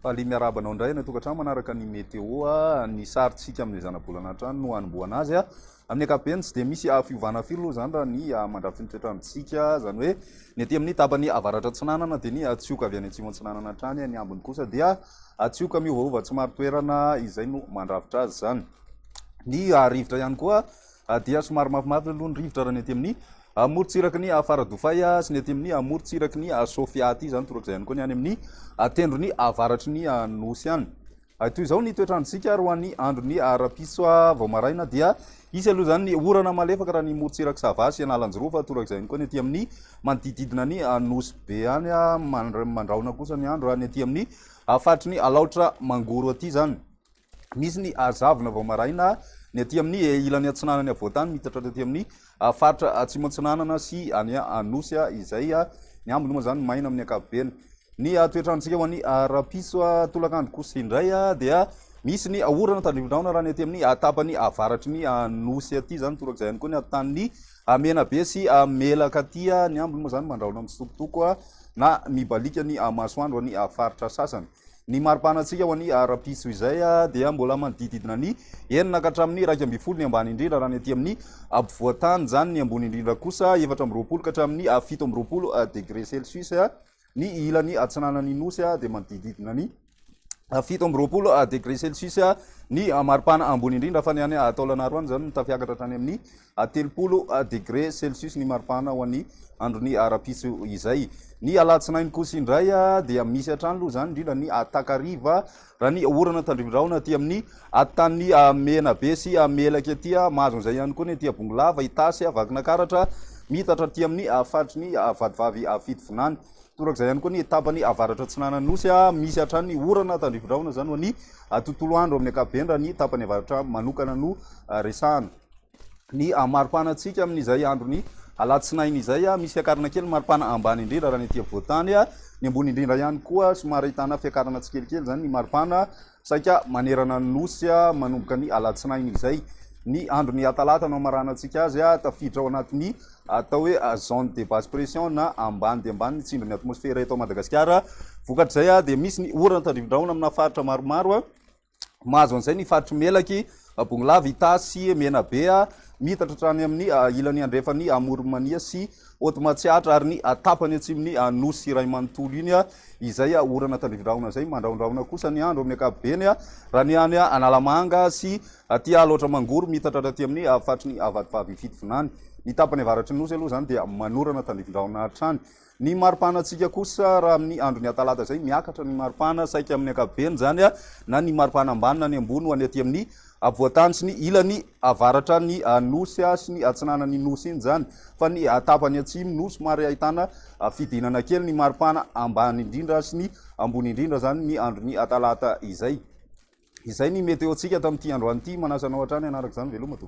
Faly miarabanao indray natokantrano manaraka ny météo ny saritsika amin'ny zanabolana trano no anomboana azy amin'ny ankapobeny tsy dia misy fiovana firy aloha zany raha ny mandrafitra ny toetrandrotsika zany hoe ny aty amin'ny tapany avaratra atsinanana dia ny atsioka avy any atsimo atsinanana hatrany ny ambiny kosa dia atsioka miovaova tsy maro toerana izay no mandrafitra azy zany. Ny rivotra ihany koa dia somary mafimafy aloha ny rivotra raha ny aty amin'ny amorontsiraky ny Faradofay sy ny aty amin'ny amorontsiraky ny Sofia aty zany torak'izay ihany koa ny any amin'ny tendro ny avaratry ny nosy any. Toy izao ny toetrandrotsika roa ny andro ny rapiso vao maraina dia isy aloha zany ny orana malefaka raha ny morontsiraky Savasy Analanjiro fa torak'izay ihany koa ny aty amin'ny manodididina ny nosy be any mandraona kosa ny andro raha ny aty amin'ny faritry ny alaotra Mangoro aty zany. Misy ny zavona vao maraina ny aty amin'ny ilany atsinanany avoatany mitatra aty amin'ny faritra atsimo atsinanana sy any nosy izay ny ambiny moa zany maina amin'ny ankapobeny. Ny toetrandrotsika ho an'ny rapiso tolakandro kosa indray dia misy ny orana tandrivondraona raha ny aty amin'ny tapany avaratry ny nosy aty zany torak'izay ihany koa ny atanin'ny menabe sy melaka aty ny ambiny moa zany mandraona mitsitokotoko na mibalika ny masoandro ny faritra sasany. Ny maripanatsika ho an'ny rapiso izay dia mbola manodididina ny enina ka hatramin'ny 2.20 ny ambany indrindra raha ny aty amin'ny ampovoantany zany ny ambony indrindra kosa 4.20 ka hatramin'ny 7.20 degré celsius ny ilany atsinanany nosy dia manodididina ny 7.20 degré celsius ny maripana ambony indrindra fa ny any Taolagnaro any zany tafiakatra hatrany amin'ny 3 degré celsius ny maripana ho an'ny androny rapiso izay. Ny alatsinainy kosa indray dia misy hatrany aloha zany indrindra ny Takariva raha ny orana tandrivondraona aty amin'ny tany menabe sy melaka aty mahazo an'izay ihany koa ny aty Bongolava Itasy Vakinakaratra mitatra aty amin'ny faritry ny vadivavy Fitovonany. Torak'izay ihany koa ny tapany avaratra atsinanany nosy misy hatrany ny orana tandrivondraona zany ho ny tontolo andro amin'ny ankapobeny raha ny tapany avaratra manokana no resahana. Ny maripanatsika amin'izay androny alatsinainy izay misy fiakarana kely maripana ambany indrindra raha ny aty avoatany ny ambony indrindra ihany koa somary ahitana fiakarana tsikelikely zany ny maripana saika manerana ny nosy manomboka ny alatsinainy izay. Ny andro ny talata no amaranantsika azy tafiditra ao anatin'ny atao hoe zone de basse pression na ambany dia ambany tsindry ny atmosfera eto Madagasikara. Vokatr'izay dia misy ny orana tandrivondraona amina faritra maromaro mahazo an'izay ny faritry melaky Bongolava Itasy Menabe mitatra hatrany amin'ny ilany andrefany Morimania sy Otmatsiatra ary ny tapany atsimony nosy Ray Manontolo iny izay orana tandrivondraona zay mandraondraona kosa ny andro amin'ny ankapobeny raha ny any Analamanga sy aty Alaotra Mangoro mitatra aty amin'ny faritry ny vadivavy Fitovonany. Ny tapany avaratry nosy aloha zany dia manorana tandrivondraona hatrany. Ny maripanatsika kosa raha amin'ny andro ny talata zay miakatra ny maripana saika amin'ny ankapobeny zany na ny maripana ambany na ny ambony ho any aty amin'ny avoatany sy ny ilany avaratra ny nosy sy ny atsinanany nosy iny zany fa ny tapany atsimo no somary ahitana fidinana kely ny maripana ambany indrindra sy ny ambony indrindra zany ny andro ny talata izay. Izay ny météo-tsika tamin'ity androany ity manasanao hatrany anaraka zany veloma to.